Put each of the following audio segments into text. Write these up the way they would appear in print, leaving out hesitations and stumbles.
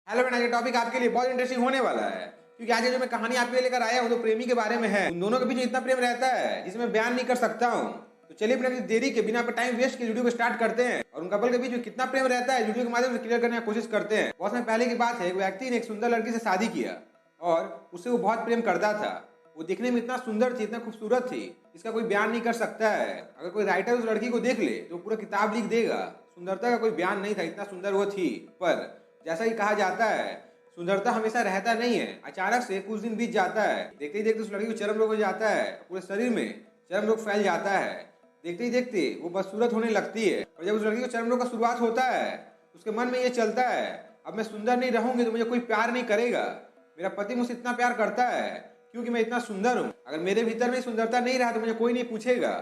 Hello बेटा, ये topic आपके लिए बहुत इंटरेस्टिंग होने वाला है क्योंकि आज जो मैं कहानी आपके लिए लेकर आया हूँ तो प्रेमी के बारे में है। उन दोनों के बीच इतना प्रेम रहता है जिसे मैं बयान नहीं कर सकता हूँ। तो चलिए बिना किसी देरी के, बिना टाइम वेस्ट के वीडियो को स्टार्ट करते हैं और उन कपल के बीच में कितना प्रेम रहता है वीडियो के माध्यम से क्लियर करने की कोशिश करते हैं। बहुत समय पहले की बात है, एक व्यक्ति ने एक सुंदर लड़की से शादी किया और उससे वो बहुत प्रेम करता था। वो दिखने में इतना सुंदर थी, इतना खूबसूरत थी, इसका कोई बयान नहीं कर सकता है। अगर कोई राइटर उस लड़की को देख ले तो पूरा किताब लिख देगा। सुंदरता का कोई बयान नहीं था, इतना सुंदर वो थी। पर जैसा कि कहा जाता है, सुंदरता हमेशा रहता नहीं है। अचानक से कुछ दिन बीत जाता है, देखते ही देखते उस लड़की को चर्म रोग हो जाता है, पूरे शरीर में चर्म रोग फैल जाता है। देखते ही देखते वो बदसूरत होने लगती है और जब उस लड़की को चर्म रोग का शुरुआत होता है तो उसके मन में ये चलता है, अब मैं सुंदर नहीं रहूंगी तो मुझे कोई प्यार नहीं करेगा। मेरा पति मुझसे इतना प्यार करता है क्योंकि मैं इतना सुंदर हूँ। अगर मेरे भीतर में सुंदरता नहीं रहा तो मुझे कोई नहीं पूछेगा।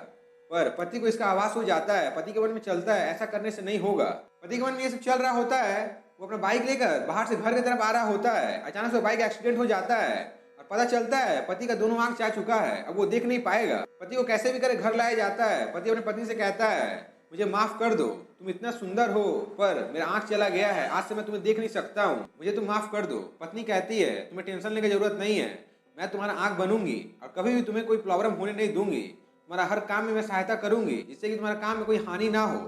पर पति को इसका आभास हो जाता है, पति के मन में चलता है ऐसा करने से नहीं होगा। पति के मन में ये सब चल रहा होता है, वो अपना बाइक लेकर बाहर से घर की तरफ आ रहा होता है। अचानक से बाइक एक्सीडेंट हो जाता है और पता चलता है पति का दोनों आंख जा चुका है, अब वो देख नहीं पाएगा। पति को कैसे भी करे घर लाया जाता है। पति अपने पत्नी से कहता है, मुझे माफ कर दो, तुम इतना सुंदर हो पर मेरा आंख चला गया है, आज से मैं तुम्हें देख नहीं सकता हूँ, मुझे तुम माफ कर दो। पत्नी कहती है, तुम्हें टेंशन लेने की जरूरत नहीं है, मैं तुम्हारा आंख बनूंगी और कभी भी तुम्हें कोई प्रॉब्लम होने नहीं दूंगी। तुम्हारा हर काम में मैं सहायता करूंगी जिससे कि तुम्हारा काम में कोई हानि ना हो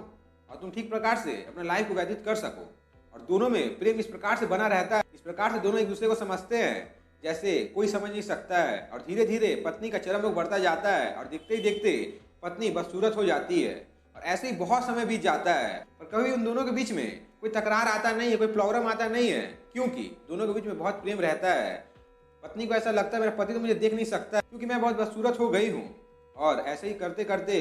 और तुम ठीक प्रकार से अपना लाइफ को व्यतीत कर सको। और दोनों में प्रेम इस प्रकार से बना रहता है, इस प्रकार से दोनों एक दूसरे को समझते हैं जैसे कोई समझ नहीं सकता है। और धीरे धीरे पत्नी का चरम रोग बढ़ता जाता है और देखते ही देखते पत्नी बदसूरत हो जाती है। और ऐसे ही बहुत समय बीत जाता है पर कभी उन दोनों के बीच में कोई तकरार आता नहीं है, कोई प्रॉब्लम आता नहीं है क्योंकि दोनों के बीच में बहुत प्रेम रहता है। पत्नी को ऐसा लगता है मेरा पति तो मुझे देख नहीं सकता क्योंकि मैं बहुत बदसूरत हो गई हूँ। और ऐसे ही करते करते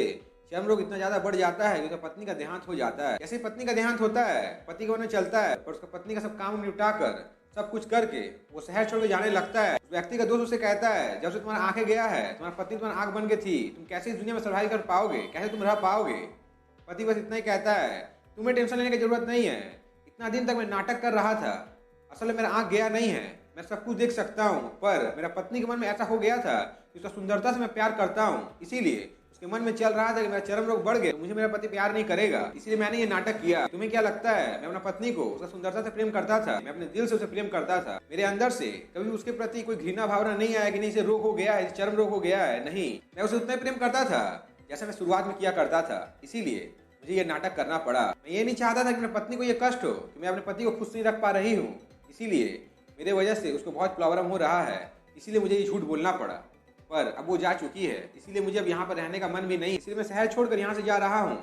चर्म रोग इतना ज्यादा बढ़ जाता है कि तो पत्नी का देहांत हो जाता है। जैसे पत्नी का देहांत होता है, पति के मन में चलता है पर उसका पत्नी का सब काम निपटा कर सब कुछ करके वो शहर छोड़ के जाने लगता है। उस व्यक्ति का दोस्त उसे कहता है, जब से तुम्हारा आंखें गया है, तुम्हारा पत्नी तुम्हारा आंख बन के थी, तुम कैसे इस दुनिया में सर्वाइव कर पाओगे, कैसे तुम रह पाओगे। पति बस इतना ही कहता है, तुम्हें टेंशन लेने की जरूरत नहीं है, इतना दिन तक मैं नाटक कर रहा था, असल में मेरा आंख गया नहीं है, मैं सब कुछ देख सकता हूँ। पर मेरा पत्नी के मन में ऐसा हो गया था कि उसका सुंदरता से मैं प्यार करता हूँ, इसीलिए उसके मन में चल रहा था कि मेरा चरम रोग बढ़ गया तो मुझे मेरा पति प्यार नहीं करेगा, इसीलिए मैंने ये नाटक किया। तुम्हें क्या लगता है, मैं अपना पत्नी को उसका सुंदरता से प्रेम करता था, मैं अपने दिल से उसे प्रेम करता था। मेरे अंदर से कभी उसके प्रति कोई घृणा भावना नहीं आया कि नहीं इसे रोग हो गया है, चरम रोग हो गया है। नहीं, मैं उसे उतना ही प्रेम करता था जैसा मैं शुरुआत में किया करता था। इसीलिए मुझे ये नाटक करना पड़ा। मैं ये नहीं चाहता था कि मेरी पत्नी को ये कष्ट हो कि मैं अपने पति को खुश नहीं रख पा रही हूँ, इसीलिए मेरे वजह से उसको बहुत प्रॉब्लम हो रहा है, इसीलिए मुझे ये झूठ बोलना पड़ा। पर अब वो जा चुकी है, इसीलिए मुझे अब यहाँ पर रहने का मन भी नहीं, इसलिए मैं शहर छोड़कर यहाँ से जा रहा हूँ।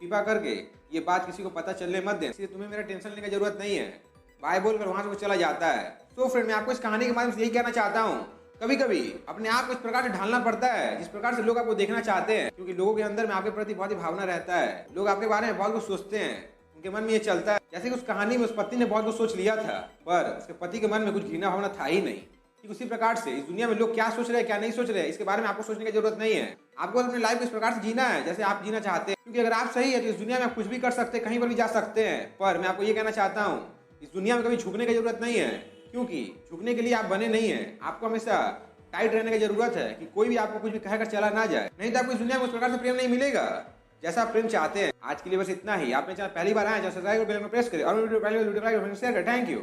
कृपा करके ये बात किसी को पता चलने मत दें, इसलिए तुम्हें मेरा टेंशन लेने की जरूरत नहीं है। बाय बोलकर वहां से वो चला जाता है। तो फ्रेंड, मैं आपको इस कहानी के माध्यम से यही कहना चाहता हूँ, कभी कभी अपने आप को इस प्रकार से ढालना पड़ता है जिस प्रकार से लोग आपको देखना चाहते हैं, क्योंकि लोगों के अंदर में आपके प्रति बहुत ही भावना रहता है। लोग आपके बारे में बहुत कुछ सोचते हैं, उनके मन में ये चलता है। जैसे कि उस कहानी में उस पत्नी ने बहुत कुछ सोच लिया था पर उसके पति के मन में कुछ घृणा भावना था ही नहीं। ठीक उसी प्रकार से इस दुनिया में लोग क्या सोच रहे हैं क्या नहीं सोच रहे हैं इसके बारे में आपको सोचने की जरूरत नहीं है। आपको अपनी लाइफ को इस प्रकार से जीना है जैसे आप जीना चाहते हैं, क्योंकि अगर आप सही है तो इस दुनिया में आप कुछ भी कर सकते हैं, कहीं पर भी जा सकते हैं। पर मैं आपको ये कहना चाहता हूँ, इस दुनिया में कभी झुकने की जरूरत नहीं है, क्योंकि झुकने के लिए आप बने नहीं है। आपको हमेशा टाइट रहने की जरूरत है कि कोई भी आपको कुछ भी कहकर चला ना जाए, नहीं तो आपको इस दुनिया में उस प्रकार से प्रेम नहीं मिलेगा जैसा आप प्रेम चाहते हैं। आज के लिए बस इतना ही। आपने चैनल पहली बार आए, सब्सक्राइब बेल आइकन प्रेस करें और वीडियो पहले शेयर करें। Thank you.